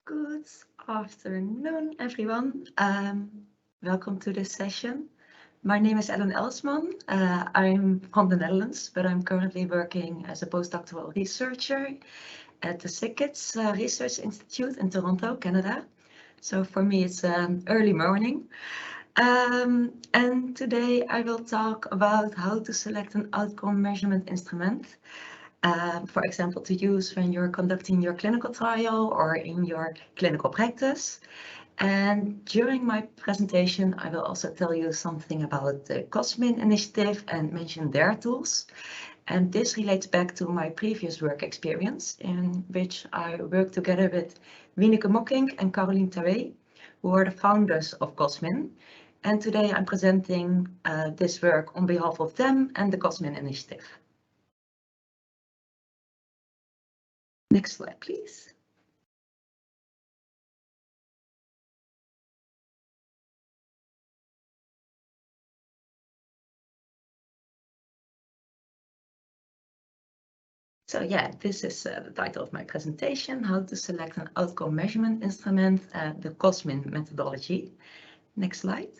Good afternoon, everyone. Welcome to this session. My name is Ellen Elsman. I'm from the Netherlands, but I'm currently working as a postdoctoral researcher at the SICKITS Research Institute in Toronto, Canada. So for me, it's early morning. And today I will talk about how to select an outcome measurement instrument. For example, to use when you're conducting your clinical trial or in your clinical practice. And during my presentation, I will also tell you something about the COSMIN initiative and mention their tools. And this relates back to my previous work experience, in which I worked together with Wieneke Mokking and Caroline Tawee, who are the founders of COSMIN. And today I'm presenting this work on behalf of them and the COSMIN initiative. Next slide, please. So yeah, this is the title of my presentation, how to select an outcome measurement instrument, the COSMIN methodology. Next slide.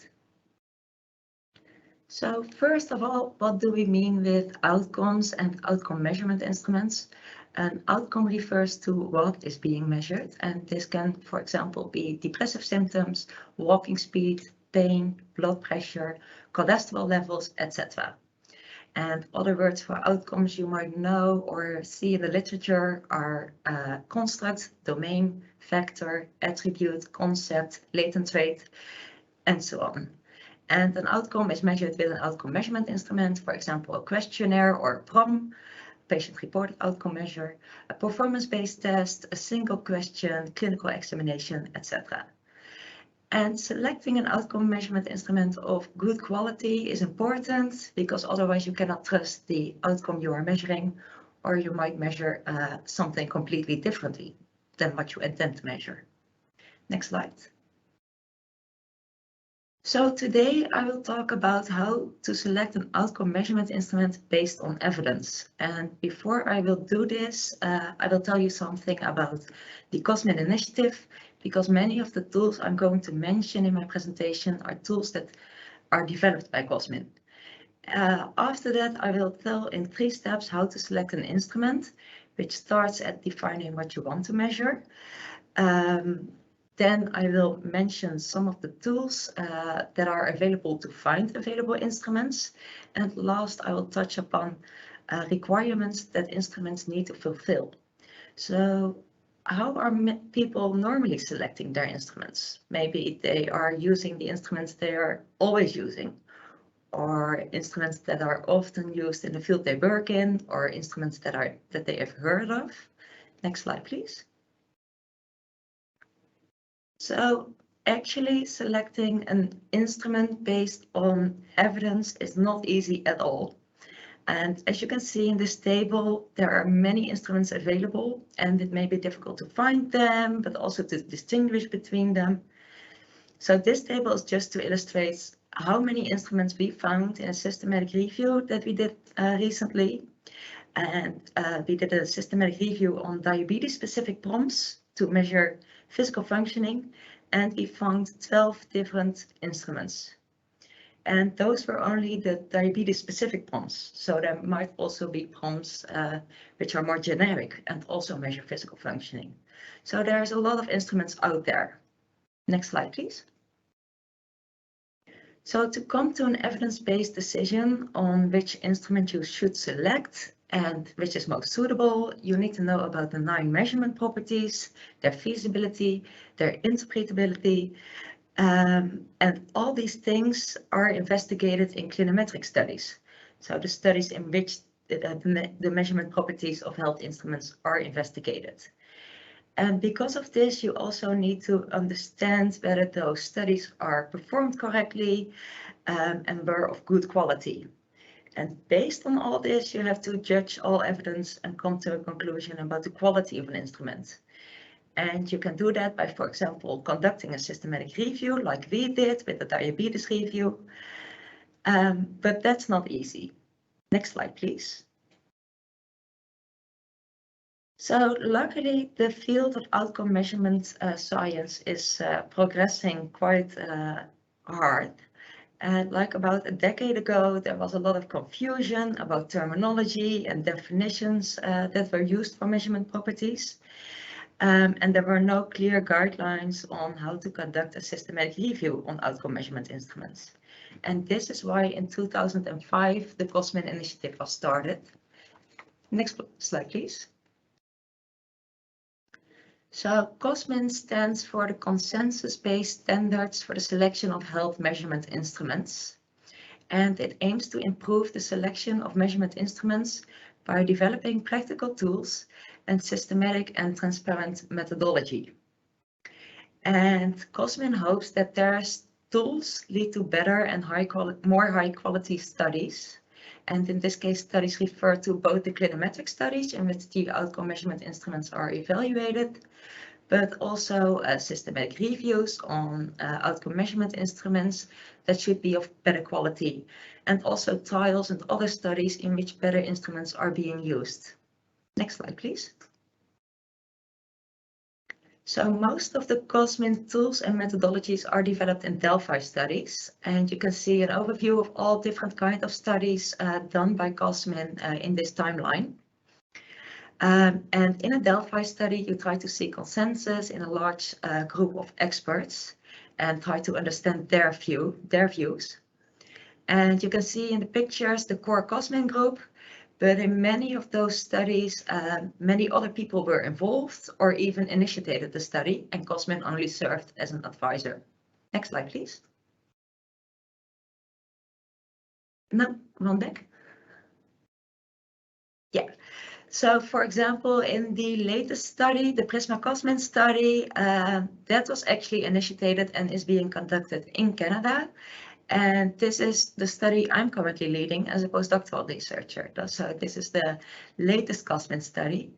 So first of all, what do we mean with outcomes and outcome measurement instruments? An outcome refers to what is being measured, and this can, for example, be depressive symptoms, walking speed, pain, blood pressure, cholesterol levels, etc. And other words for outcomes you might know or see in the literature are construct, domain, factor, attribute, concept, latent trait, and so on. And an outcome is measured with an outcome measurement instrument, for example, a questionnaire or a PROM, patient-reported outcome measure, a performance-based test, a single question, clinical examination, etc. And selecting an outcome measurement instrument of good quality is important because otherwise you cannot trust the outcome you are measuring, or you might measure something completely differently than what you intend to measure. Next slide. So today I will talk about how to select an outcome measurement instrument based on evidence. And before I will do this, I will tell you something about the COSMIN initiative, because many of the tools I'm going to mention in my presentation are tools that are developed by COSMIN. After that, I will tell in 3 steps how to select an instrument, which starts at defining what you want to measure. Then I will mention some of the tools that are available to find available instruments. And last, I will touch upon requirements that instruments need to fulfill. So how are people normally selecting their instruments? Maybe they are using the instruments they are always using, or instruments that are often used in the field they work in, or instruments that they have heard of. Next slide, please. So actually selecting an instrument based on evidence is not easy at all. And as you can see in this table, there are many instruments available, and it may be difficult to find them, but also to distinguish between them. So this table is just to illustrate how many instruments we found in a systematic review that we did recently. And we did a systematic review on diabetes-specific prompts to measure physical functioning, and we found 12 different instruments. And those were only the diabetes-specific prompts. So there might also be prompts which are more generic and also measure physical functioning. So there's a lot of instruments out there. Next slide, please. So to come to an evidence-based decision on which instrument you should select and which is most suitable, you need to know about the 9 measurement properties, their feasibility, their interpretability, and all these things are investigated in clinometric studies. So the studies in which the measurement properties of health instruments are investigated. And because of this, you also need to understand whether those studies are performed correctly and were of good quality. And based on all this, you have to judge all evidence and come to a conclusion about the quality of an instrument. And you can do that by, for example, conducting a systematic review like we did with the diabetes review. But that's not easy. Next slide, please. So luckily, the field of outcome measurement science is progressing quite hard. And like about a decade ago, there was a lot of confusion about terminology and definitions that were used for measurement properties. And there were no clear guidelines on how to conduct a systematic review on outcome measurement instruments. And this is why in 2005, the COSMIN initiative was started. Next slide, please. So COSMIN stands for the Consensus-Based Standards for the Selection of Health Measurement Instruments. And it aims to improve the selection of measurement instruments by developing practical tools and systematic and transparent methodology. And COSMIN hopes that their tools lead to better and more high-quality studies. And in this case, studies refer to both the clinometric studies in which the outcome measurement instruments are evaluated, but also systematic reviews on outcome measurement instruments that should be of better quality, and also trials and other studies in which better instruments are being used. Next slide, please. So most of the COSMIN tools and methodologies are developed in Delphi studies, and you can see an overview of all different kinds of studies done by COSMIN in this timeline. And in a Delphi study, you try to see consensus in a large group of experts and try to understand their views. And you can see in the pictures the core COSMIN group, but in many of those studies, many other people were involved or even initiated the study, and COSMIN only served as an advisor. Next slide, please. No, one back. Yeah. So, for example, in the latest study, the Prisma COSMIN study, that was actually initiated and is being conducted in Canada. And this is the study I'm currently leading as a postdoctoral researcher. So this is the latest COSMIN study.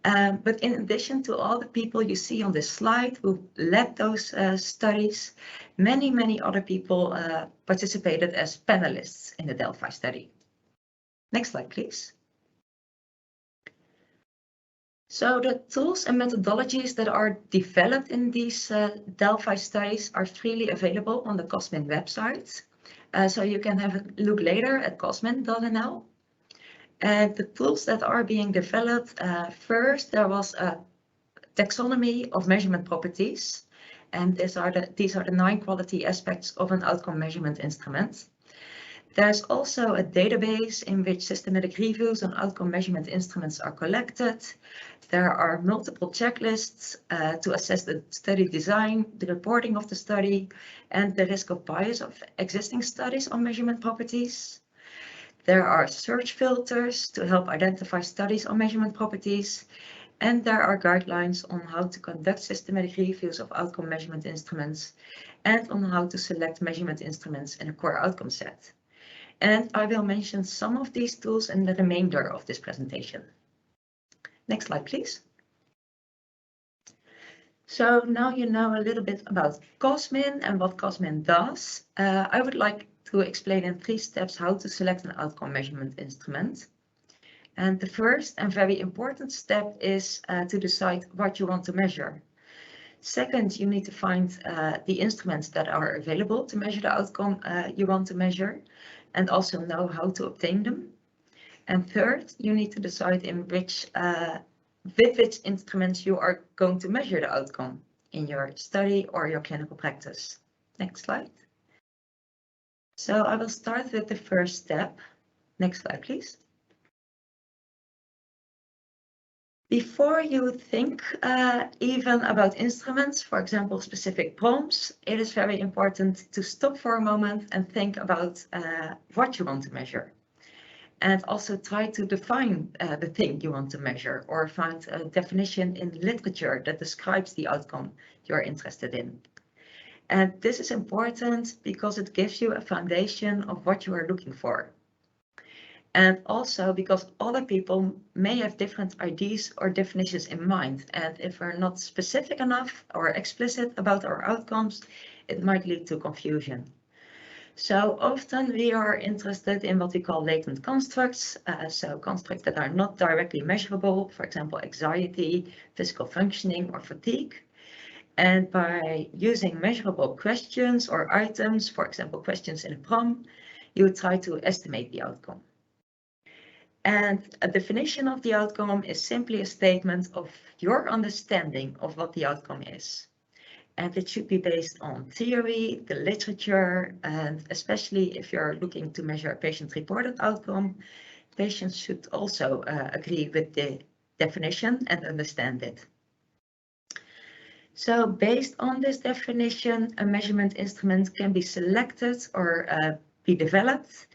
But in addition to all the people you see on this slide who led those studies, many other people participated as panelists in the Delphi study. Next slide, please. So the tools and methodologies that are developed in these Delphi studies are freely available on the COSMIN website. So you can have a look later at cosmin.nl. And the tools that are being developed, first there was a taxonomy of measurement properties. And these are the 9 quality aspects of an outcome measurement instrument. There's also a database in which systematic reviews on outcome measurement instruments are collected. There are multiple checklists to assess the study design, the reporting of the study, and the risk of bias of existing studies on measurement properties. There are search filters to help identify studies on measurement properties. And there are guidelines on how to conduct systematic reviews of outcome measurement instruments and on how to select measurement instruments in a core outcome set. And I will mention some of these tools in the remainder of this presentation. Next slide, please. So now you know a little bit about COSMIN and what COSMIN does. I would like to explain in 3 steps how to select an outcome measurement instrument. And the first and very important step is to decide what you want to measure. Second, you need to find the instruments that are available to measure the outcome you want to measure, and also know how to obtain them. And third, you need to decide with which instruments you are going to measure the outcome in your study or your clinical practice. Next slide. So I will start with the first step. Next slide, please. Before you think even about instruments, for example, specific prompts, it is very important to stop for a moment and think about what you want to measure. And also try to define the thing you want to measure, or find a definition in literature that describes the outcome you're interested in. And this is important because it gives you a foundation of what you are looking for. And also because other people may have different ideas or definitions in mind. And if we're not specific enough or explicit about our outcomes, it might lead to confusion. So often we are interested in what we call latent constructs, so constructs that are not directly measurable, for example, anxiety, physical functioning, or fatigue. And by using measurable questions or items, for example, questions in a prompt, you try to estimate the outcome. And a definition of the outcome is simply a statement of your understanding of what the outcome is. And it should be based on theory, the literature, and especially if you're looking to measure a patient-reported outcome, patients should also agree with the definition and understand it. So based on this definition, a measurement instrument can be selected or be developed.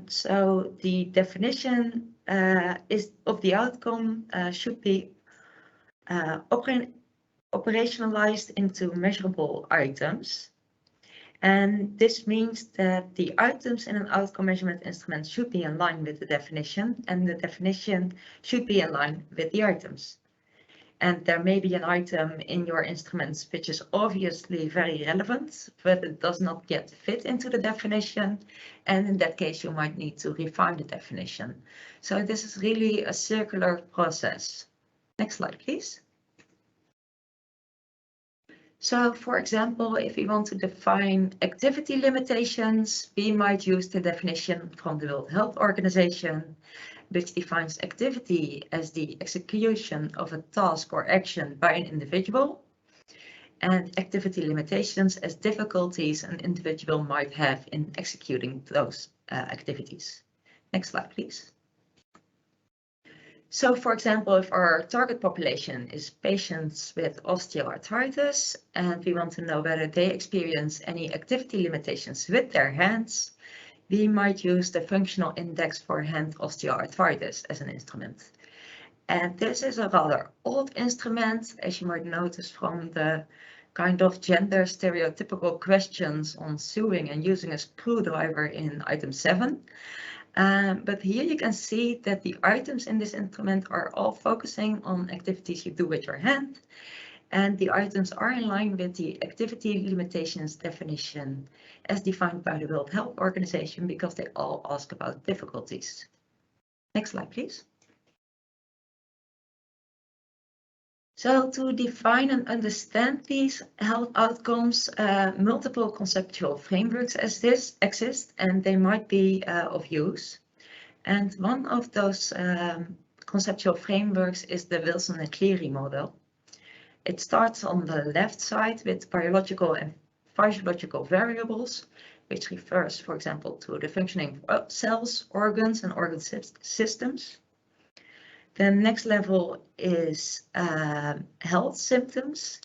So the definition of the outcome should be operationalized into measurable items. And this means that the items in an outcome measurement instrument should be in line with the definition, and the definition should be in line with the items. And there may be an item in your instruments which is obviously very relevant, but it does not yet fit into the definition. And in that case, you might need to refine the definition. So this is really a circular process. Next slide, please. So, for example, if we want to define activity limitations, we might use the definition from the World Health Organization, which defines activity as the execution of a task or action by an individual, and activity limitations as difficulties an individual might have in executing those activities. Next slide, please. So, for example, if our target population is patients with osteoarthritis, and we want to know whether they experience any activity limitations with their hands, we might use the functional index for hand osteoarthritis as an instrument. And this is a rather old instrument, as you might notice from the kind of gender stereotypical questions on sewing and using a screwdriver in item 7. But here you can see that the items in this instrument are all focusing on activities you do with your hand, and the items are in line with the activity limitations definition as defined by the World Health Organization, because they all ask about difficulties. Next slide, please. So to define and understand these health outcomes, multiple conceptual frameworks exist, and they might be of use. And one of those conceptual frameworks is the Wilson and Cleary model. It starts on the left side with biological and physiological variables, which refers, for example, to the functioning of cells, organs, and organ systems. The next level is health symptoms,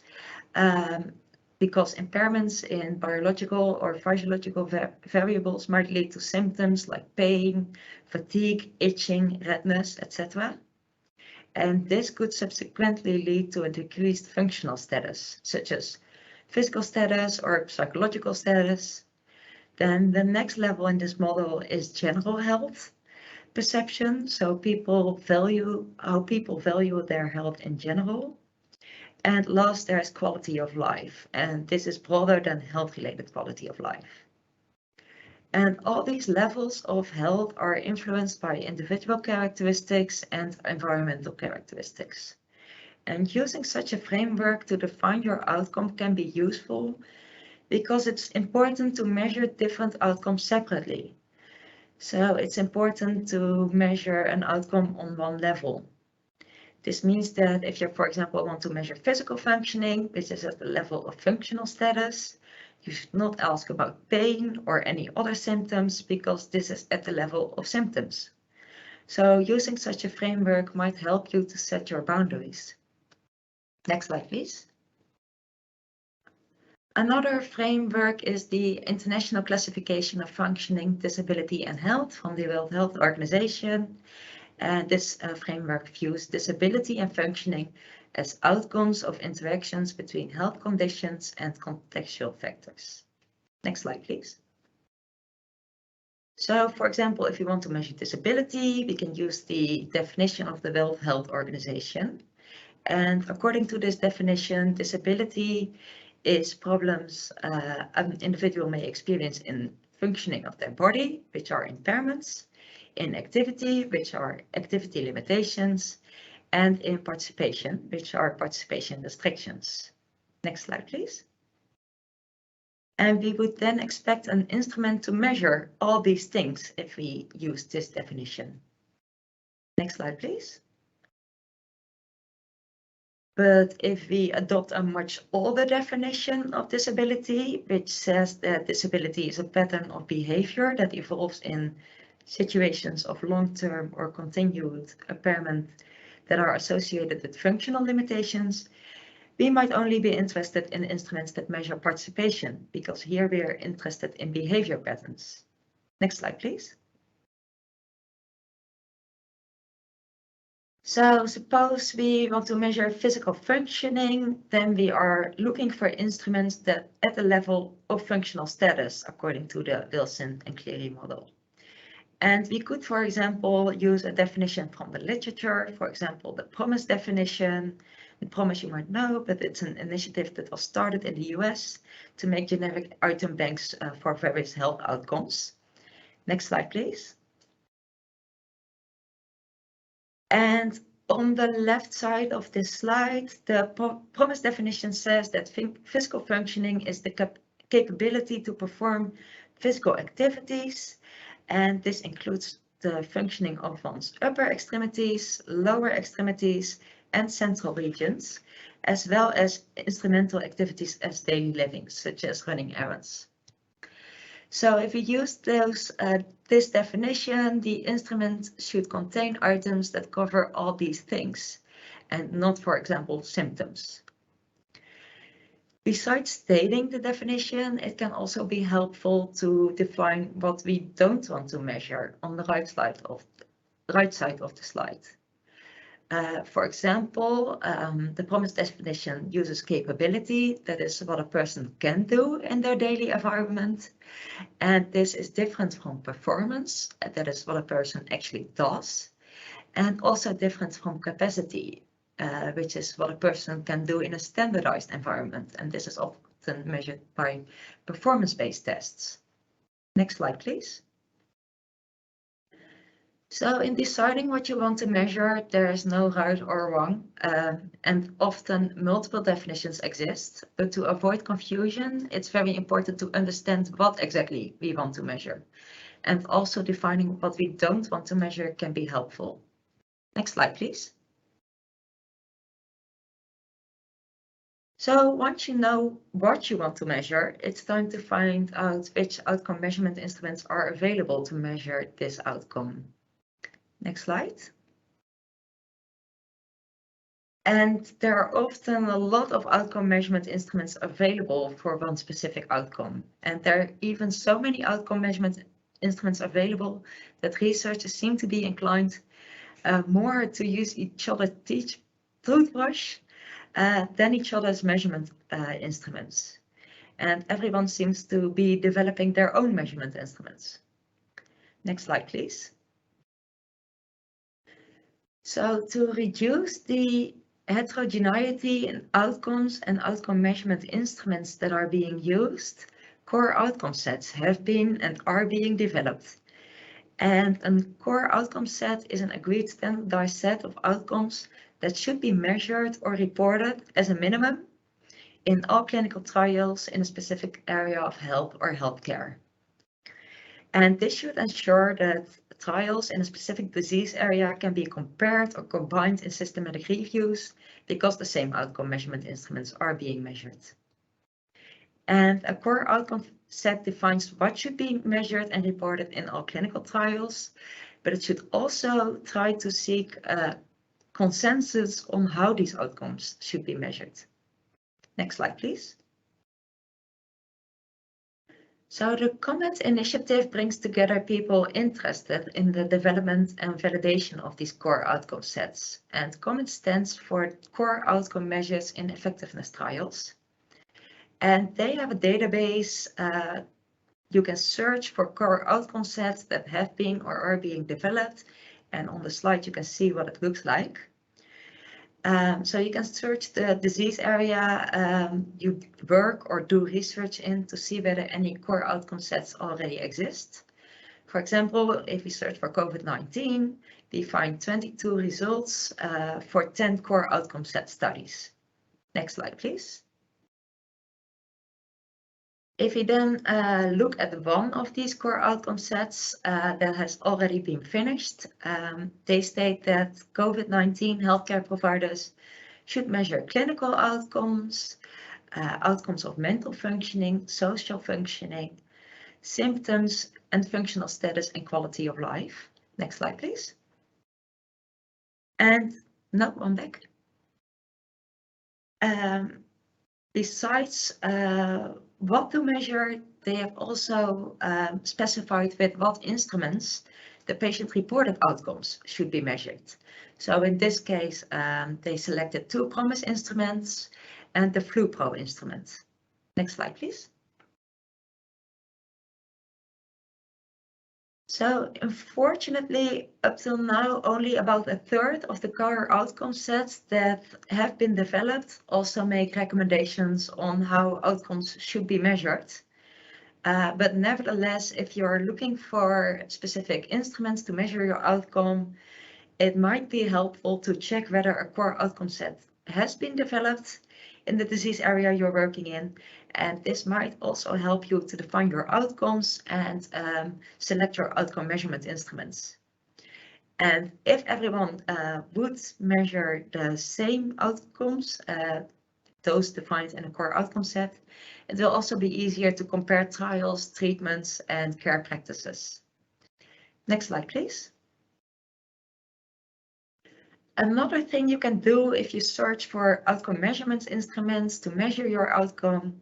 because impairments in biological or physiological variables might lead to symptoms like pain, fatigue, itching, redness, etc. And this could subsequently lead to a decreased functional status, such as physical status or psychological status. Then the next level in this model is general health perception, so how people value their health in general. And last, there's quality of life, and this is broader than health-related quality of life. And all these levels of health are influenced by individual characteristics and environmental characteristics. And using such a framework to define your outcome can be useful because it's important to measure different outcomes separately. So it's important to measure an outcome on one level. This means that if you, for example, want to measure physical functioning, which is at the level of functional status, you should not ask about pain or any other symptoms, because this is at the level of symptoms. So using such a framework might help you to set your boundaries. Next slide, please. Another framework is the International Classification of Functioning, Disability and Health from the World Health Organization. And this framework views disability and functioning as outcomes of interactions between health conditions and contextual factors. Next slide, please. So, for example, if you want to measure disability, we can use the definition of the World Health Organization. And according to this definition, disability is problems an individual may experience in functioning of their body, which are impairments, in activity, which are activity limitations, and in participation, which are participation restrictions. Next slide, please. And we would then expect an instrument to measure all these things if we use this definition. Next slide, please. But if we adopt a much older definition of disability, which says that disability is a pattern of behavior that evolves in situations of long-term or continued impairment that are associated with functional limitations, we might only be interested in instruments that measure participation, because here we are interested in behavior patterns. Next slide, please. So suppose we want to measure physical functioning, then we are looking for instruments that at the level of functional status, according to the Wilson and Cleary model. And we could, for example, use a definition from the literature, for example, the PROMIS definition. The PROMIS you might know, but it's an initiative that was started in the US to make generic item banks for various health outcomes. Next slide, please. And on the left side of this slide, the PROMIS definition says that physical functioning is the capability to perform physical activities, and this includes the functioning of one's upper extremities, lower extremities, and central regions, as well as instrumental activities as daily living, such as running errands. So if we use this definition, the instrument should contain items that cover all these things, and not, for example, symptoms. Besides stating the definition, it can also be helpful to define what we don't want to measure on the right side of the slide. For example, the PROMIS definition uses capability, that is what a person can do in their daily environment. And this is different from performance, that is what a person actually does, and also different from capacity, which is what a person can do in a standardized environment. And this is often measured by performance-based tests. Next slide, please. So in deciding what you want to measure, there is no right or wrong, and often multiple definitions exist. But to avoid confusion, it's very important to understand what exactly we want to measure. And also defining what we don't want to measure can be helpful. Next slide, please. So once you know what you want to measure, it's time to find out which outcome measurement instruments are available to measure this outcome. Next slide. And there are often a lot of outcome measurement instruments available for one specific outcome. And there are even so many outcome measurement instruments available that researchers seem to be inclined more to use each other's toothbrush than each other's measurement instruments. And everyone seems to be developing their own measurement instruments. Next slide, please. So to reduce the heterogeneity in outcomes and outcome measurement instruments that are being used, core outcome sets have been and are being developed. And a core outcome set is an agreed standardized set of outcomes that should be measured or reported as a minimum in all clinical trials in a specific area of health or healthcare. And this should ensure that trials in a specific disease area can be compared or combined in systematic reviews because the same outcome measurement instruments are being measured. And a core outcome set defines what should be measured and reported in all clinical trials, but it should also try to seek a consensus on how these outcomes should be measured. Next slide, please. So the COMMET initiative brings together people interested in the development and validation of these core outcome sets. And COMMET stands for Core Outcome Measures in Effectiveness Trials. And they have a database. You can search for core outcome sets that have been or are being developed. And on the slide, you can see what it looks like. So you can search the disease area you work or do research in to see whether any core outcome sets already exist. For example, if we search for COVID-19, we find 22 results for 10 core outcome set studies. Next slide, please. If we then look at one of these core outcome sets that has already been finished, they state that COVID-19 healthcare providers should measure clinical outcomes, outcomes of mental functioning, social functioning, symptoms, and functional status and quality of life. Next slide, please. And no, one back. Besides what to measure, they have also specified with what instruments the patient-reported outcomes should be measured. So in this case, they selected 2 PROMIS instruments and the FluPro instrument. Next slide, please. So unfortunately, up till now, only about a third of the core outcome sets that have been developed also make recommendations on how outcomes should be measured. But nevertheless, if you're looking for specific instruments to measure your outcome, it might be helpful to check whether a core outcome set has been developed in the disease area you're working in. And this might also help you to define your outcomes and select your outcome measurement instruments. And if everyone would measure the same outcomes, those defined in a core outcome set, it will also be easier to compare trials, treatments, and care practices. Next slide, please. Another thing you can do if you search for outcome measurement instruments to measure your outcome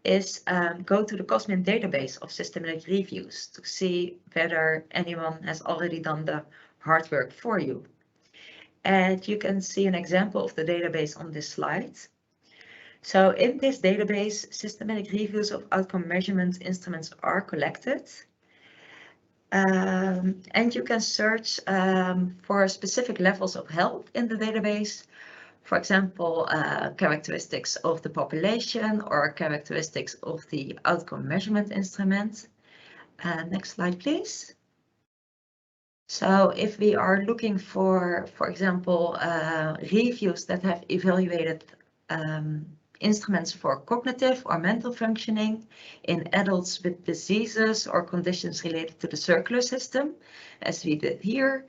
is go to the COSMIN database of systematic reviews to see whether anyone has already done the hard work for you. And you can see an example of the database on this slide. So in this database, systematic reviews of outcome measurement instruments are collected. And you can search for specific levels of health in the database. For example, characteristics of the population or characteristics of the outcome measurement instrument. Next slide, please. So if we are looking for example, reviews that have evaluated instruments for cognitive or mental functioning in adults with diseases or conditions related to the circular system, as we did here,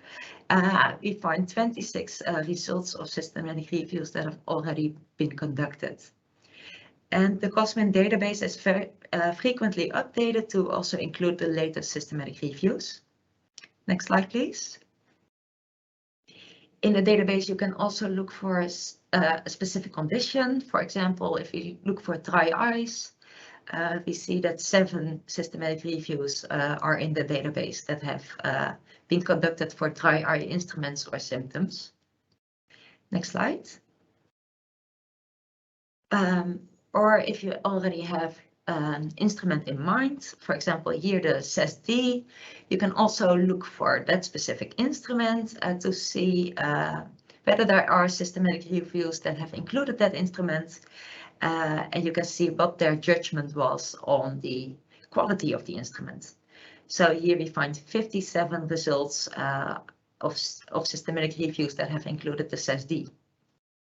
we find 26 results of systematic reviews that have already been conducted. And the COSMIN database is very frequently updated to also include the latest systematic reviews. Next slide, please. In the database, you can also look for a specific condition. For example, if you look for dry eyes, we see that 7 systematic reviews are in the database that have been conducted for dry eye instruments or symptoms. Next slide. Or if you already have an instrument in mind, for example, here the CESD, you can also look for that specific instrument to see whether there are systematic reviews that have included that instrument, and you can see what their judgment was on the quality of the instrument. So here we find 57 results of systematic reviews that have included the CESD.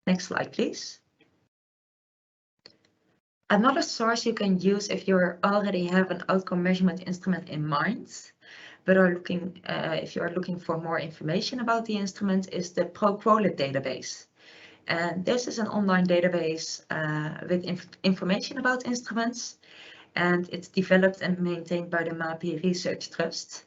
Next slide, please. Another source you can use if you already have an outcome measurement instrument in mind, but are looking, if you are looking for more information about the instrument, is the ProQuolit database. And this is an online database with information about instruments, and it's developed and maintained by the MAPI Research Trust.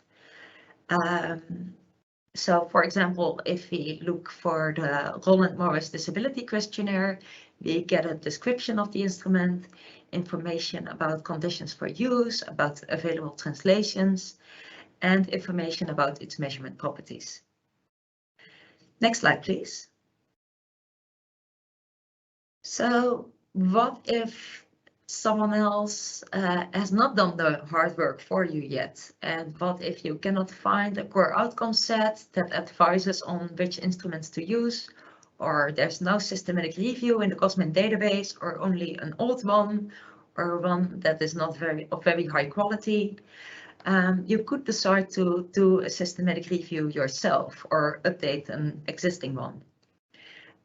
So, for example, if we look for the Roland Morris Disability Questionnaire, we get a description of the instrument, information about conditions for use, about available translations, and information about its measurement properties. Next slide, please. So, what if someone else has not done the hard work for you yet? And what if you cannot find a core outcome set that advises on which instruments to use, or there's no systematic review in the COSMIN database, or only an old one, or one that is not of very high quality, you could decide to do a systematic review yourself or update an existing one.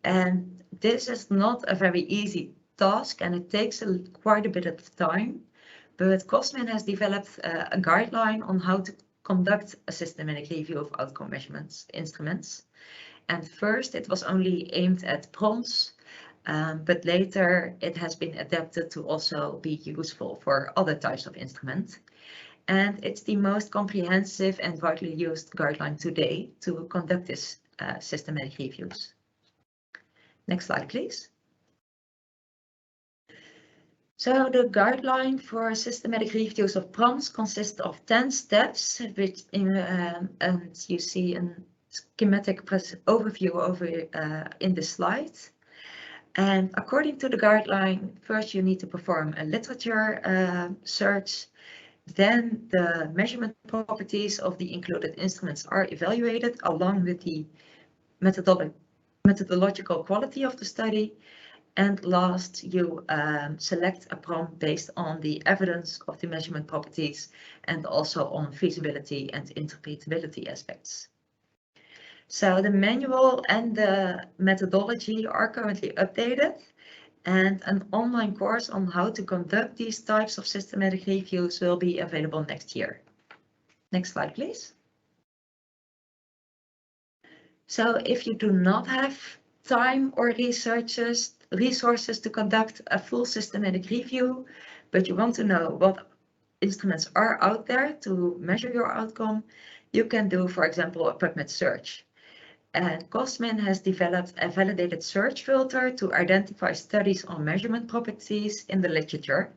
And this is not a very easy task, and it takes quite a bit of time, but COSMIN has developed a guideline on how to conduct a systematic review of outcome measurements instruments. And first it was only aimed at PROMs, but later it has been adapted to also be useful for other types of instruments. And it's the most comprehensive and widely used guideline today to conduct this systematic reviews. Next slide, please. So the guideline for systematic reviews of PROMs consists of 10 steps, which and you see a schematic overview over in the slide. And according to the guideline, first you need to perform a literature search. Then the measurement properties of the included instruments are evaluated along with the methodological quality of the study. And last, you select a PROM based on the evidence of the measurement properties and also on feasibility and interpretability aspects. So the manual and the methodology are currently updated, and an online course on how to conduct these types of systematic reviews will be available next year. Next slide, please. So if you do not have time or resources to conduct a full systematic review, but you want to know what instruments are out there to measure your outcome, you can do, for example, a PubMed search. And COSMIN has developed a validated search filter to identify studies on measurement properties in the literature.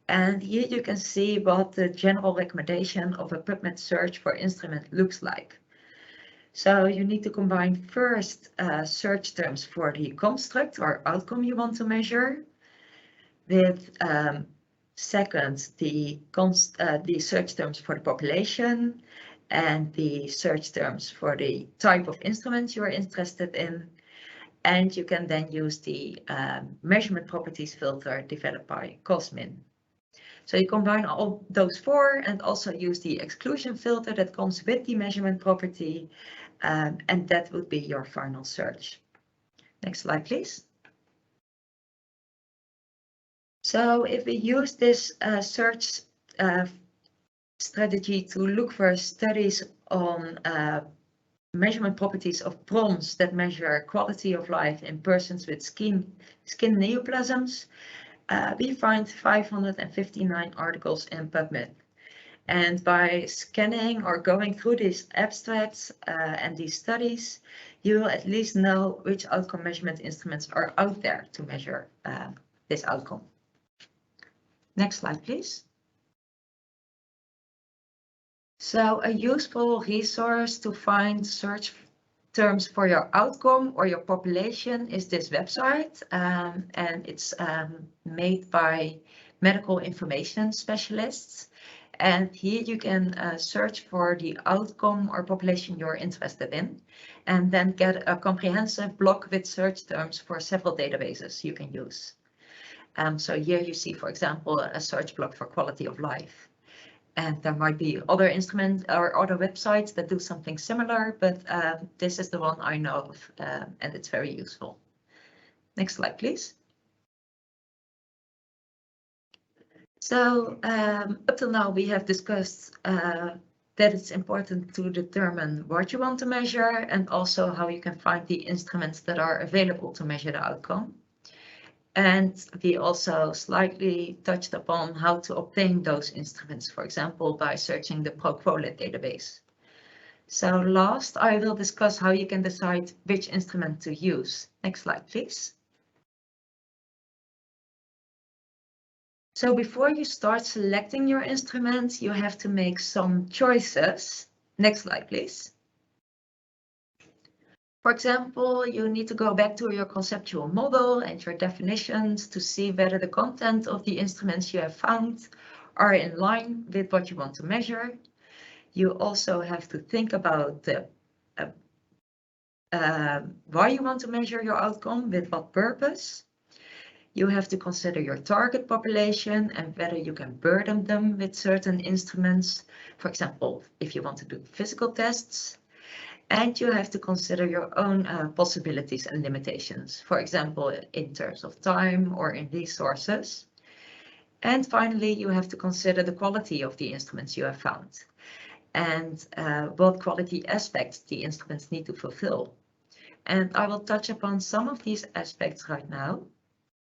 And here you can see what the general recommendation of a PubMed search for instrument looks like. So you need to combine first search terms for the construct or outcome you want to measure, with second the search terms for the population, and the search terms for the type of instrument you are interested in. And you can then use the measurement properties filter developed by COSMIN. So you combine all those four and also use the exclusion filter that comes with the measurement property, and that would be your final search. Next slide, please. So if we use this search strategy to look for studies on measurement properties of PROMs that measure quality of life in persons with skin neoplasms, we find 559 articles in PubMed. And by scanning or going through these abstracts and these studies, you will at least know which outcome measurement instruments are out there to measure this outcome. Next slide, please. So a useful resource to find search terms for your outcome or your population is this website, and it's made by medical information specialists. And here you can search for the outcome or population you're interested in, and then get a comprehensive block with search terms for several databases you can use. So here you see, for example, a search block for quality of life. And there might be other instruments or other websites that do something similar, but this is the one I know of, and it's very useful. Next slide, please. So up till now, we have discussed that it's important to determine what you want to measure and also how you can find the instruments that are available to measure the outcome. And we also slightly touched upon how to obtain those instruments, for example, by searching the ProQuoLit database. So last, I will discuss how you can decide which instrument to use. Next slide, please. So before you start selecting your instruments, you have to make some choices. Next slide, please. For example, you need to go back to your conceptual model and your definitions to see whether the content of the instruments you have found are in line with what you want to measure. You also have to think about the why you want to measure your outcome, with what purpose. You have to consider your target population and whether you can burden them with certain instruments. For example, if you want to do physical tests. And you have to consider your own possibilities and limitations, for example, in terms of time or in resources. And finally, you have to consider the quality of the instruments you have found and what quality aspects the instruments need to fulfill. And I will touch upon some of these aspects right now.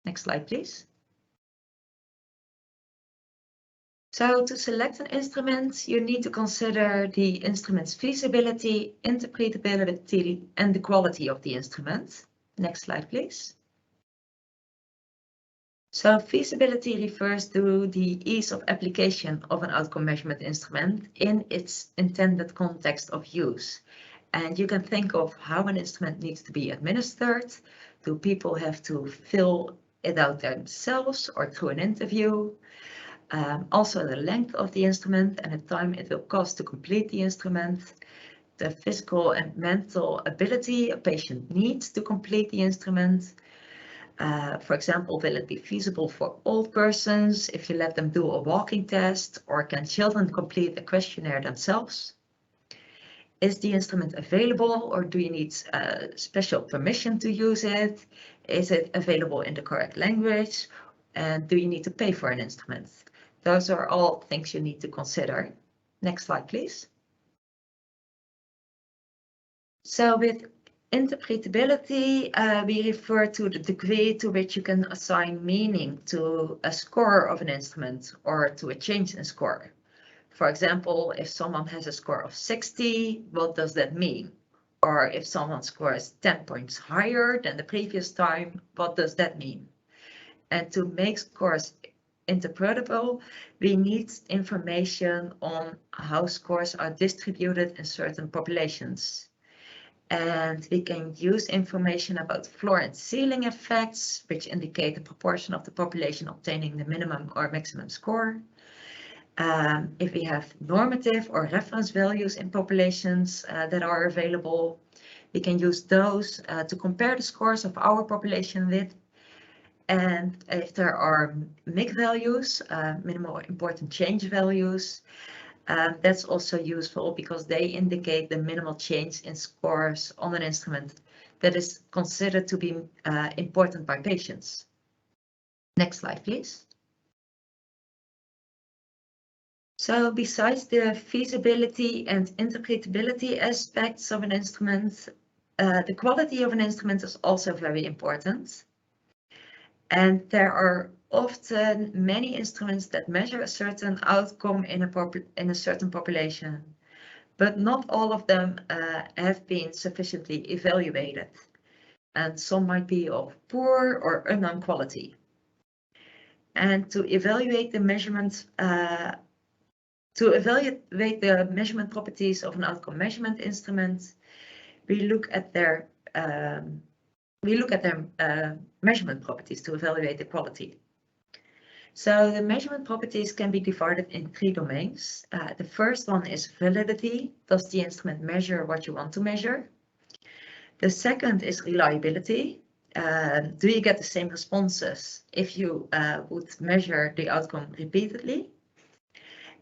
Next slide, please. So to select an instrument, you need to consider the instrument's feasibility, interpretability, and the quality of the instrument. Next slide, please. So feasibility refers to the ease of application of an outcome measurement instrument in its intended context of use. And you can think of how an instrument needs to be administered. Do people have to fill it out themselves or through an interview? Also the length of the instrument and the time it will cost to complete the instrument, the physical and mental ability a patient needs to complete the instrument. For example, will it be feasible for old persons if you let them do a walking test, or can children complete a questionnaire themselves? Is the instrument available, or do you need special permission to use it? Is it available in the correct language? And do you need to pay for an instrument? Those are all things you need to consider. Next slide, please. So with interpretability, we refer to the degree to which you can assign meaning to a score of an instrument or to a change in score. For example, if someone has a score of 60, what does that mean? Or if someone scores 10 points higher than the previous time, what does that mean? And to make scores interpretable, we need information on how scores are distributed in certain populations. And we can use information about floor and ceiling effects, which indicate the proportion of the population obtaining the minimum or maximum score. If we have normative or reference values in populations that are available, we can use those to compare the scores of our population with. And if there are MIC values, minimal important change values, that's also useful because they indicate the minimal change in scores on an instrument that is considered to be important by patients. Next slide, please. So besides the feasibility and interpretability aspects of an instrument, the quality of an instrument is also very important. And there are often many instruments that measure a certain outcome in a certain population, but not all of them have been sufficiently evaluated. And some might be of poor or unknown quality. And to evaluate the measurement properties of an outcome measurement instrument, we look at their measurement properties to evaluate the quality. So the measurement properties can be divided in 3 domains. The first one is validity. Does the instrument measure what you want to measure? The second is reliability. Do you get the same responses if you would measure the outcome repeatedly?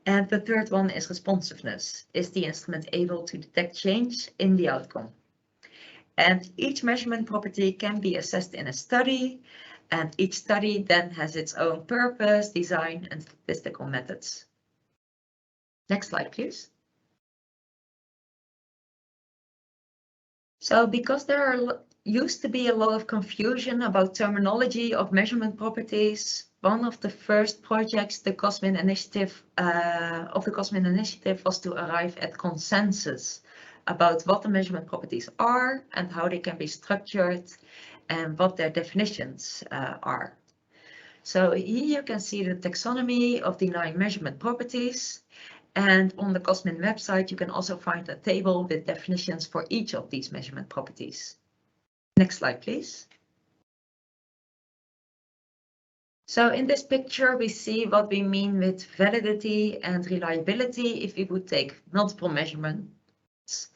And the third one is responsiveness. Is the instrument able to detect change in the outcome? And each measurement property can be assessed in a study, and each study then has its own purpose, design, and statistical methods. Next slide, please. So because there used to be a lot of confusion about terminology of measurement properties, one of the first projects the COSMIN initiative was to arrive at consensus about what the measurement properties are and how they can be structured and what their definitions are. So here you can see the taxonomy of the 9 measurement properties. And on the COSMIN website, you can also find a table with definitions for each of these measurement properties. Next slide, please. So in this picture, we see what we mean with validity and reliability if we would take multiple measurements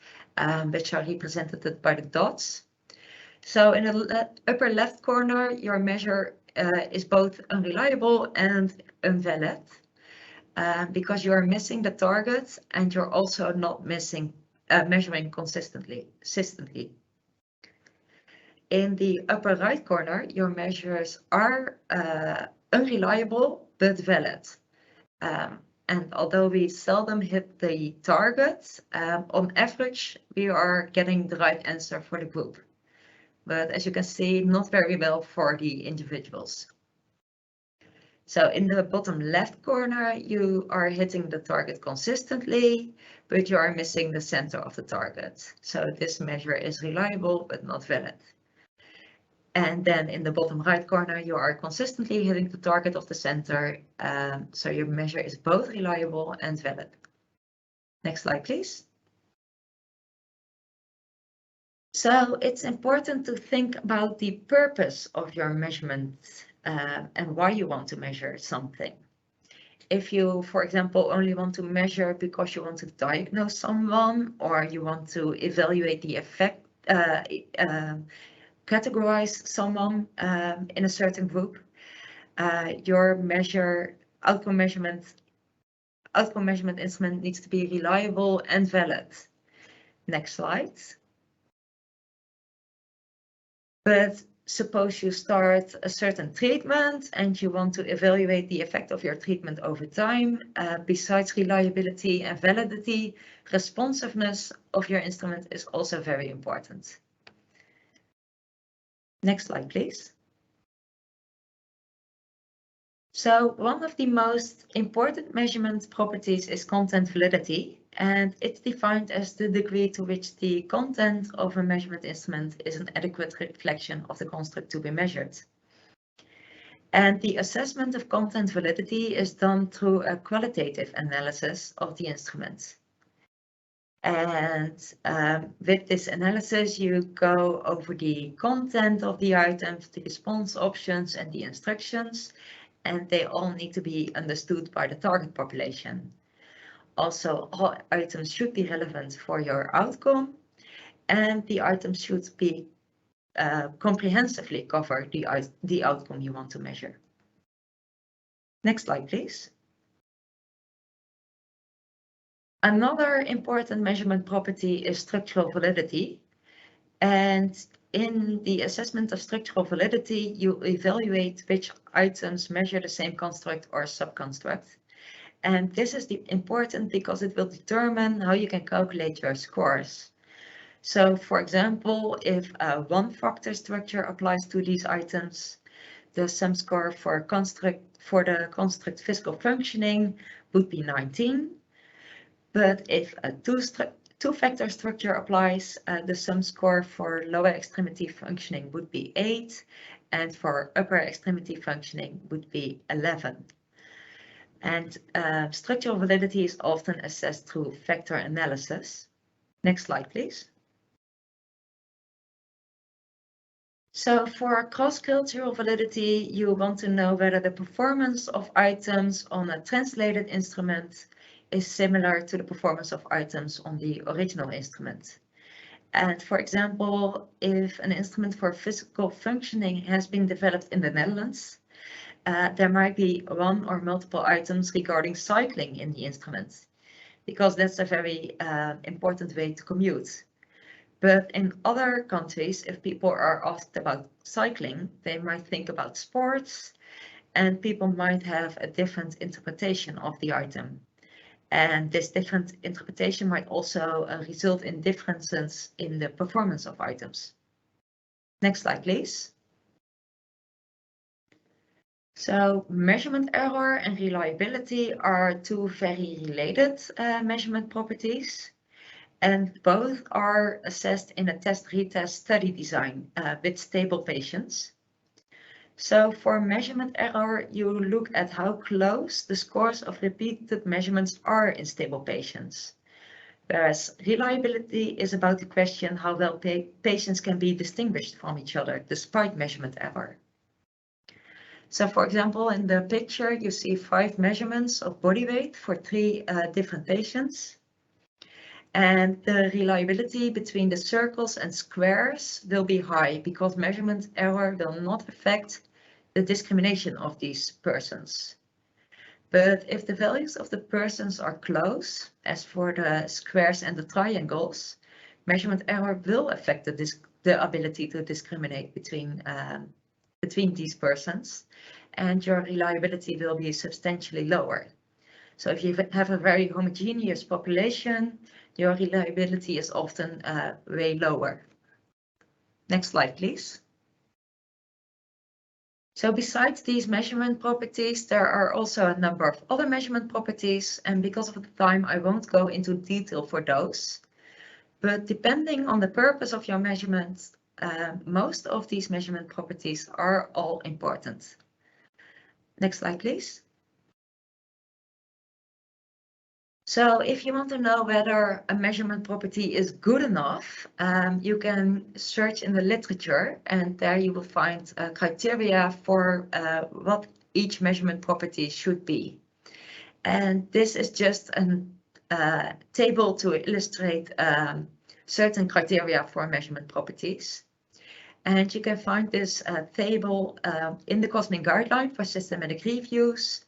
which are represented by the dots. So in the upper left corner, your measure is both unreliable and invalid because you are missing the target and you're also not measuring consistently. In the upper right corner, your measures are unreliable but valid. And although we seldom hit the target, on average, we are getting the right answer for the group. But as you can see, not very well for the individuals. So in the bottom left corner, you are hitting the target consistently, but you are missing the center of the target. So this measure is reliable, but not valid. And then in the bottom right corner, you are consistently hitting the target of the center. So your measure is both reliable and valid. Next slide, please. So it's important to think about the purpose of your measurement and why you want to measure something. If you, for example, only want to measure because you want to diagnose someone or you want to evaluate the effect, categorize someone in a certain group, your outcome measurement instrument needs to be reliable and valid. Next slide. But suppose you start a certain treatment and you want to evaluate the effect of your treatment over time. Besides reliability and validity, responsiveness of your instrument is also very important. Next slide, please. So one of the most important measurement properties is content validity, and it's defined as the degree to which the content of a measurement instrument is an adequate reflection of the construct to be measured. And the assessment of content validity is done through a qualitative analysis of the instrument. And with this analysis, you go over the content of the items, the response options, and the instructions, and they all need to be understood by the target population. Also, all items should be relevant for your outcome, and the items should be comprehensively cover the outcome you want to measure. Next slide, please. Another important measurement property is structural validity. And in the assessment of structural validity, you evaluate which items measure the same construct or subconstruct. And this is important because it will determine how you can calculate your scores. So, for example, if a one-factor structure applies to these items, the sum score for the construct physical functioning would be 19. But if a two-factor structure applies, the sum score for lower extremity functioning would be 8, and for upper extremity functioning would be 11. And structural validity is often assessed through factor analysis. Next slide, please. So for cross-cultural validity, you want to know whether the performance of items on a translated instrument is similar to the performance of items on the original instrument. And for example, if an instrument for physical functioning has been developed in the Netherlands, there might be one or multiple items regarding cycling in the instrument, because that's a very important way to commute. But in other countries, if people are asked about cycling, they might think about sports, and people might have a different interpretation of the item. And this different interpretation might also result in differences in the performance of items. Next slide, please. So measurement error and reliability are two very related measurement properties, and both are assessed in a test-retest study design with stable patients. So for measurement error, you look at how close the scores of repeated measurements are in stable patients. Whereas reliability is about the question how well patients can be distinguished from each other despite measurement error. So for example, in the picture, you see 5 measurements of body weight for 3 different patients. And the reliability between the circles and squares will be high because measurement error will not affect the discrimination of these persons. But if the values of the persons are close, as for the squares and the triangles, measurement error will affect the ability to discriminate between these persons, and your reliability will be substantially lower. So if you have a very homogeneous population, your reliability is often way lower. Next slide, please. So besides these measurement properties, there are also a number of other measurement properties, and because of the time, I won't go into detail for those. But depending on the purpose of your measurement, most of these measurement properties are all important. Next slide, please. So if you want to know whether a measurement property is good enough, you can search in the literature, and there you will find criteria for what each measurement property should be. And this is just a table to illustrate certain criteria for measurement properties. And you can find this table in the COSMIN guideline for systematic reviews,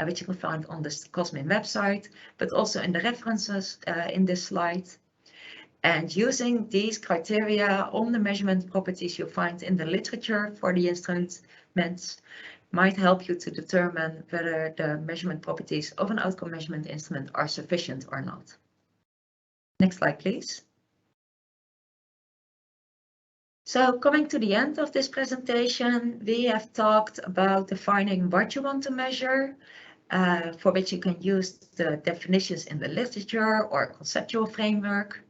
which you can find on the COSMIN website, but also in the references in this slide. And using these criteria on the measurement properties you find in the literature for the instruments might help you to determine whether the measurement properties of an outcome measurement instrument are sufficient or not. Next slide, please. So coming to the end of this presentation, we have talked about defining what you want to measure, for which you can use the definitions in the literature or conceptual framework.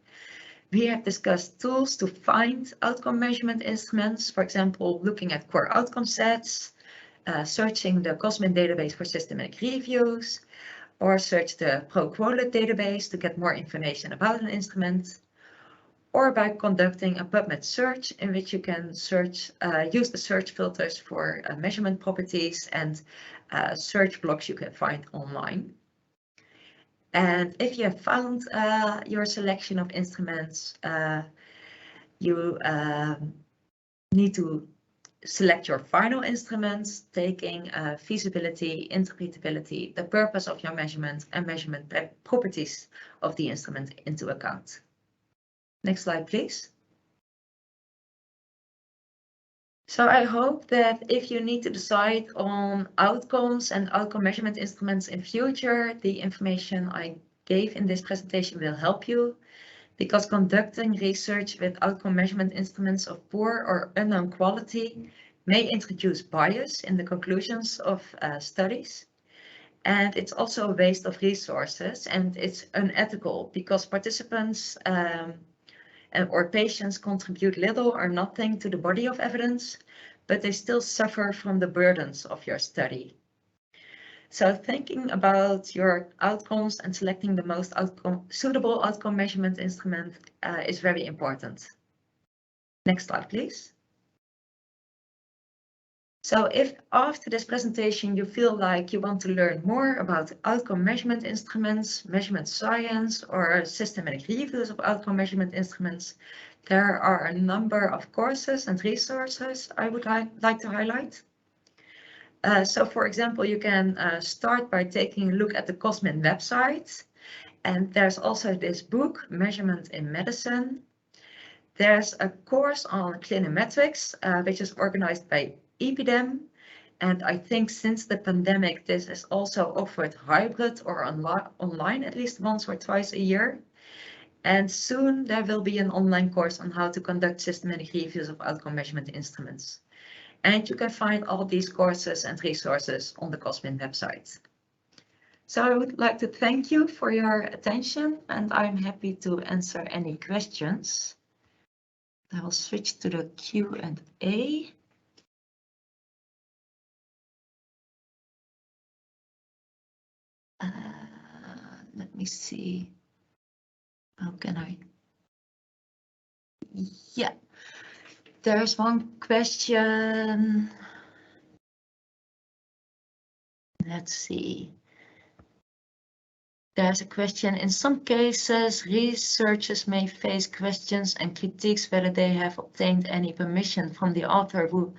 We have discussed tools to find outcome measurement instruments, for example, looking at core outcome sets, searching the COSMIN database for systematic reviews, or search the ProQuoted database to get more information about an instrument, or by conducting a PubMed search in which you can search, use the search filters for measurement properties and search blogs you can find online. And if you have found your selection of instruments, you need to select your final instruments, taking feasibility, interpretability, the purpose of your measurement, and measurement properties of the instrument into account. Next slide, please. So I hope that if you need to decide on outcomes and outcome measurement instruments in future, the information I gave in this presentation will help you, because conducting research with outcome measurement instruments of poor or unknown quality may introduce bias in the conclusions of studies. And it's also a waste of resources, and it's unethical because participants or patients contribute little or nothing to the body of evidence, but they still suffer from the burdens of your study. So thinking about your outcomes and selecting the most suitable outcome measurement instrument is very important. Next slide, please. So if after this presentation you feel like you want to learn more about outcome measurement instruments, measurement science, or systematic reviews of outcome measurement instruments, there are a number of courses and resources I would like to highlight. So for example, you can start by taking a look at the COSMIN website. And there's also this book, Measurement in Medicine. There's a course on clinometrics, which is organized by EPIDEM, and I think since the pandemic, this is also offered hybrid or online at least once or twice a year. And soon there will be an online course on how to conduct systematic reviews of outcome measurement instruments. And you can find all these courses and resources on the COSMIN website. So I would like to thank you for your attention, and I'm happy to answer any questions. I will switch to the Q&A. Let me see. How can I? Yeah, there's one question. Let's see. There's a question. In some cases, researchers may face questions and critiques whether they have obtained any permission from the author who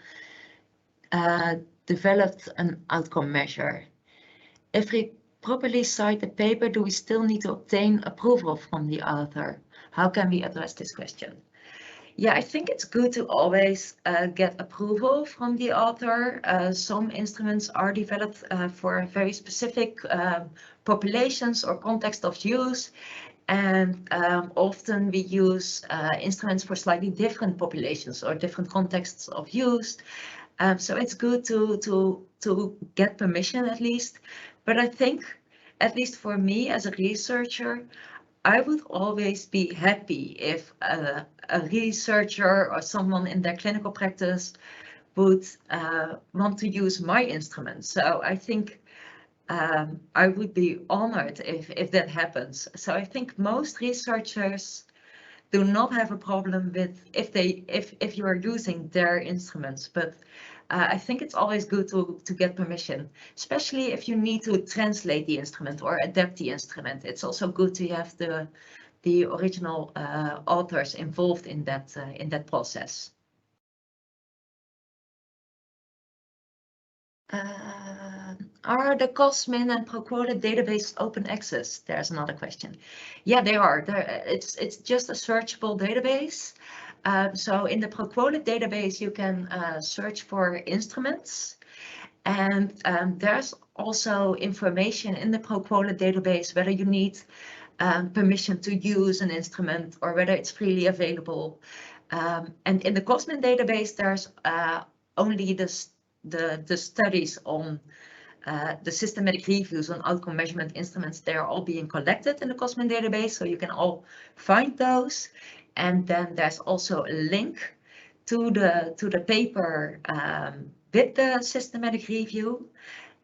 developed an outcome measure. If we properly cite the paper, do we still need to obtain approval from the author? How can we address this question? Yeah, I think it's good to always get approval from the author. Some instruments are developed for very specific populations or context of use, and often we use instruments for slightly different populations or different contexts of use. So it's good to get permission at least. But I think, at least for me as a researcher, I would always be happy if a researcher or someone in their clinical practice would want to use my instrument. So I think I would be honored if that happens. So I think most researchers do not have a problem with if you are using their instruments, but I think it's always good to get permission, especially if you need to translate the instrument or adapt the instrument. It's also good to have the original authors involved in that process. Are the COSMIN and ProQuoted database open access? There's another question. Yeah, they are. It's just a searchable database. So in the ProQuoted database, you can search for instruments, and there's also information in the ProQuoted database whether you need permission to use an instrument or whether it's freely available. And in the COSMIN database, there's only the studies on the systematic reviews on outcome measurement instruments. They're all being collected in the COSMIN database, so you can all find those. And then there's also a link to the paper with the systematic review.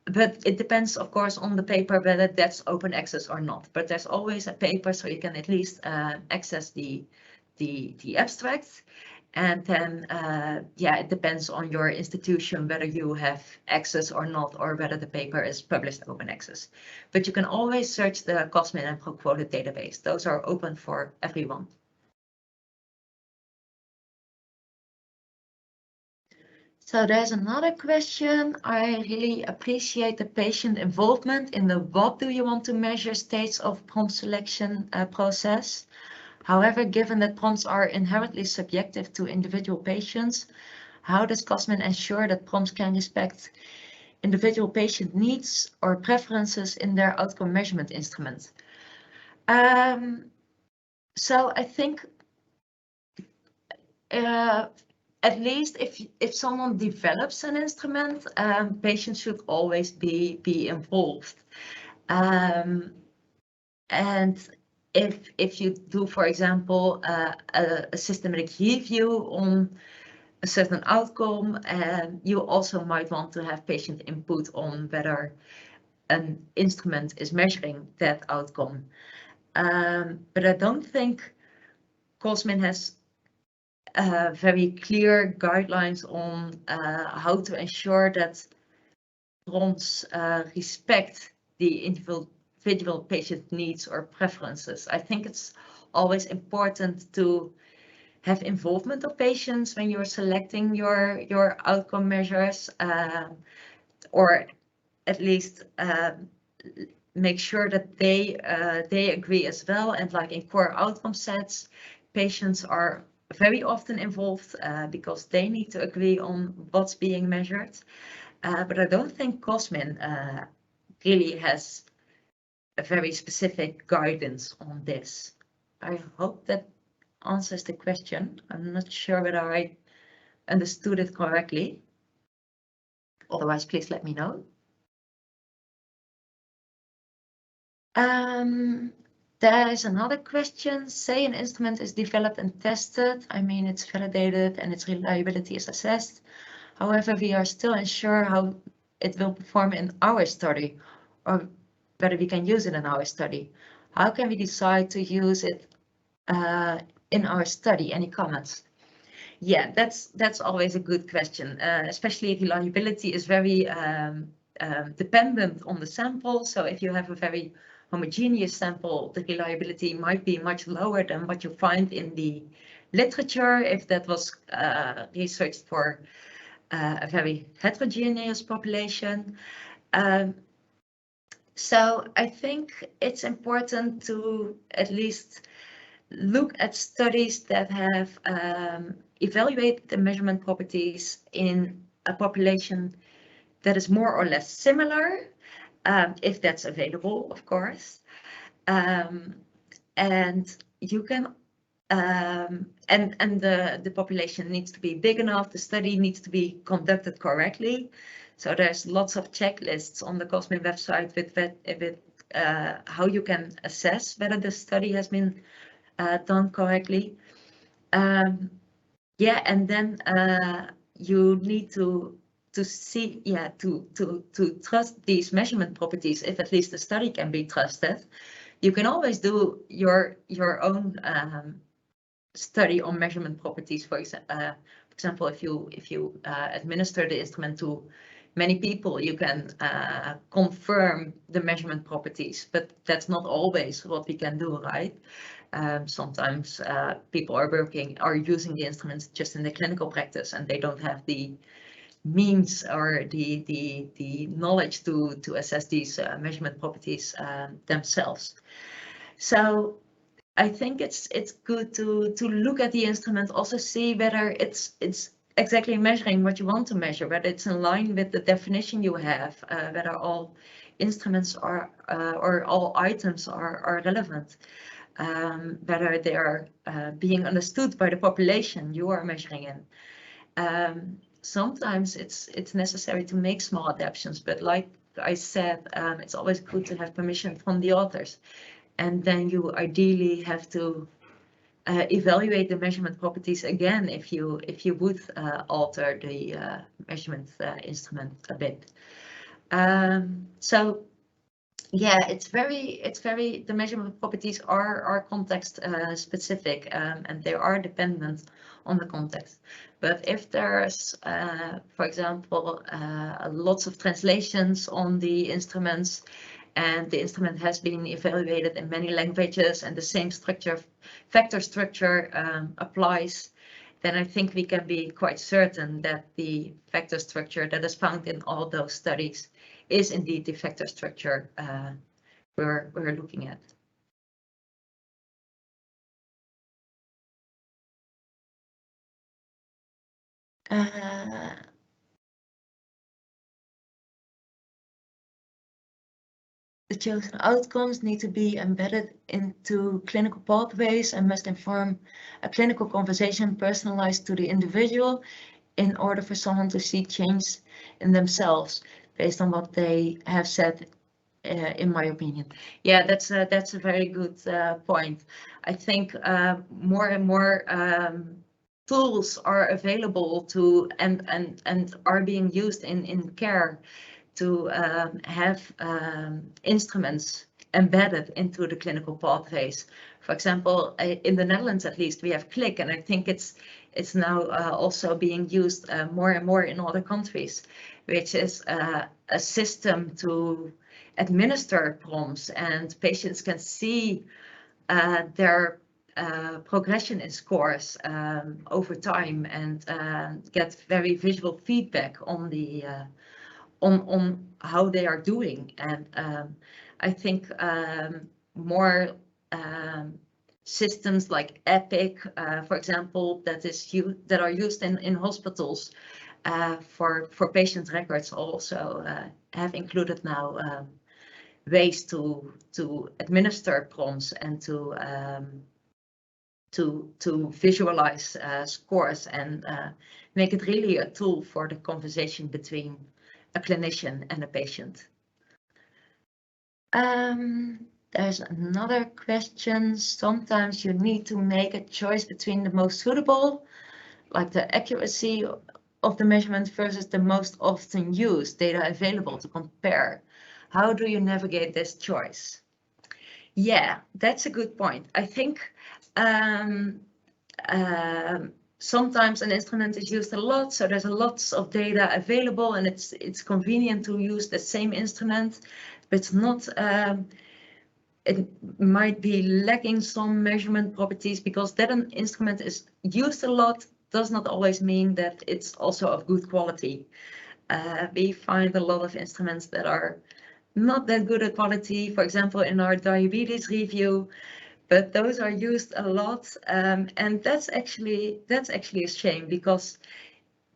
But it depends, of course, on the paper whether that's open access or not. But there's always a paper, so you can at least access the abstract. And then, yeah, it depends on your institution whether you have access or not, or whether the paper is published open access. But you can always search the COSMIN and ProQuoted database. Those are open for everyone. So there's another question. I really appreciate the patient involvement in the what do you want to measure stage of prompt selection process. However, given that prompts are inherently subjective to individual patients, how does COSMIN ensure that prompts can respect individual patient needs or preferences in their outcome measurement instrument? So I think at least if someone develops an instrument, patients should always be involved. And if you do, for example, a systematic review on a certain outcome, you also might want to have patient input on whether an instrument is measuring that outcome. But I don't think COSMIN has very clear guidelines on how to ensure that prompts respect the individual patient needs or preferences. I think it's always important to have involvement of patients when you're selecting your outcome measures, or at least make sure that they agree as well. And like in core outcome sets, patients are very often involved because they need to agree on what's being measured. But I don't think COSMIN really has a very specific guidance on this. I hope that answers the question. I'm not sure whether I understood it correctly. Otherwise, please let me know. There is another question. Say an instrument is developed and tested. I mean, it's validated and its reliability is assessed. However, we are still unsure how it will perform in our study or whether we can use it in our study. How can we decide to use it in our study? Any comments? Yeah, that's always a good question, especially if reliability is very dependent on the sample. So if you have a very homogeneous sample, the reliability might be much lower than what you find in the literature if that was researched for a very heterogeneous population. So I think it's important to at least look at studies that have evaluated the measurement properties in a population that is more or less similar, if that's available, of course. And you can, and the population needs to be big enough, the study needs to be conducted correctly. So there's lots of checklists on the COSMIN website with how you can assess whether the study has been done correctly. Yeah, and then you need to see, yeah, to trust these measurement properties, if at least the study can be trusted. You can always do your own study on measurement properties. For example, if you administer the instrument to many people, you can confirm the measurement properties, but that's not always what we can do, right? Sometimes people are using the instruments just in the clinical practice, and they don't have the means or the knowledge to assess these measurement properties themselves. So I think it's good to look at the instrument, also see whether it's exactly measuring what you want to measure, whether it's in line with the definition you have, whether all instruments are or all items are relevant, whether they are being understood by the population you are measuring in. Sometimes it's necessary to make small adaptations, but like I said, it's always good to have permission from the authors. And then you ideally have to evaluate the measurement properties again if you would alter the measurement instrument a bit. So yeah, it's very the measurement properties are context specific, and they are dependent on the context. But if there's, for example, lots of translations on the instruments, and the instrument has been evaluated in many languages, and the same factor structure applies, then I think we can be quite certain that the factor structure that is found in all those studies is indeed the factor structure we're looking at. The chosen outcomes need to be embedded into clinical pathways and must inform a clinical conversation personalized to the individual in order for someone to see change in themselves based on what they have said, in my opinion. Yeah, that's a very good point. I think more and more tools are available to and are being used in care to have instruments embedded into the clinical pathways. For example, in the Netherlands at least, we have CLIC, and I think it's now also being used more and more in other countries, which is a system to administer prompts, and patients can see their progression in scores over time, and get very visual feedback on the on how they are doing. And I think more systems like EPIC, for example, that are used in hospitals for patient records also have included now ways to administer prompts and to visualize scores and make it really a tool for the conversation between a clinician and a patient. There's another question. Sometimes you need to make a choice between the most suitable, like the accuracy of the measurement versus the most often used data available to compare. How do you navigate this choice? Yeah, that's a good point. I think sometimes an instrument is used a lot, so there's lots of data available, and it's convenient to use the same instrument, but it's not it might be lacking some measurement properties, because that an instrument is used a lot does not always mean that it's also of good quality. We find a lot of instruments that are not that good at quality, for example, in our diabetes review, but those are used a lot, and that's actually a shame, because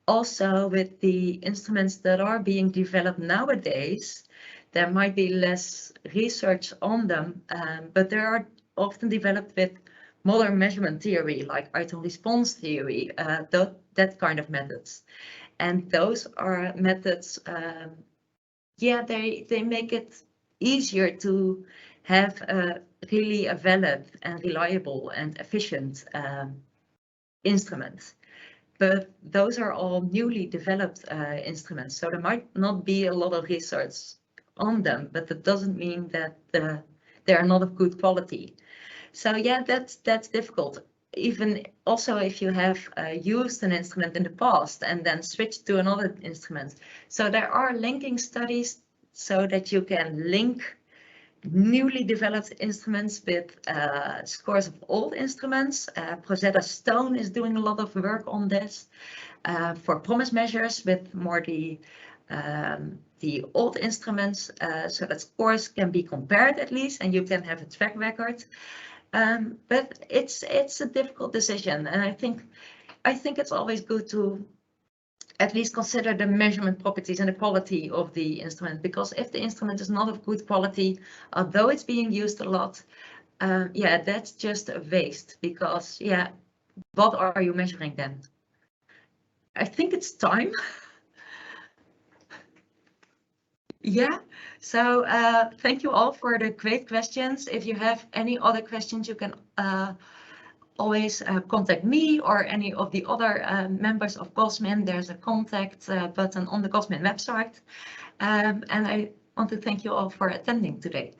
also with the instruments that are being developed nowadays, there might be less research on them, but they are often developed with modern measurement theory, like item response theory, that kind of methods. And those are methods, yeah, they make it easier to have really a valid and reliable and efficient instrument. But those are all newly developed instruments, so there might not be a lot of research on them, but that doesn't mean that they are not of good quality. So yeah, that's difficult. Even also if you have used an instrument in the past and then switched to another instrument. So there are linking studies so that you can link newly developed instruments with scores of old instruments. Rosetta Stone is doing a lot of work on this for promise measures with more the old instruments, so that scores can be compared at least, and you can have a track record. But it's a difficult decision, and I think it's always good to at least consider the measurement properties and the quality of the instrument, because if the instrument is not of good quality, although it's being used a lot, yeah, that's just a waste, because yeah, what are you measuring then? I think it's time. Yeah, so thank you all for the great questions. If you have any other questions, you can always contact me or any of the other members of COSMIN. There's a contact button on the COSMIN website. And I want to thank you all for attending today.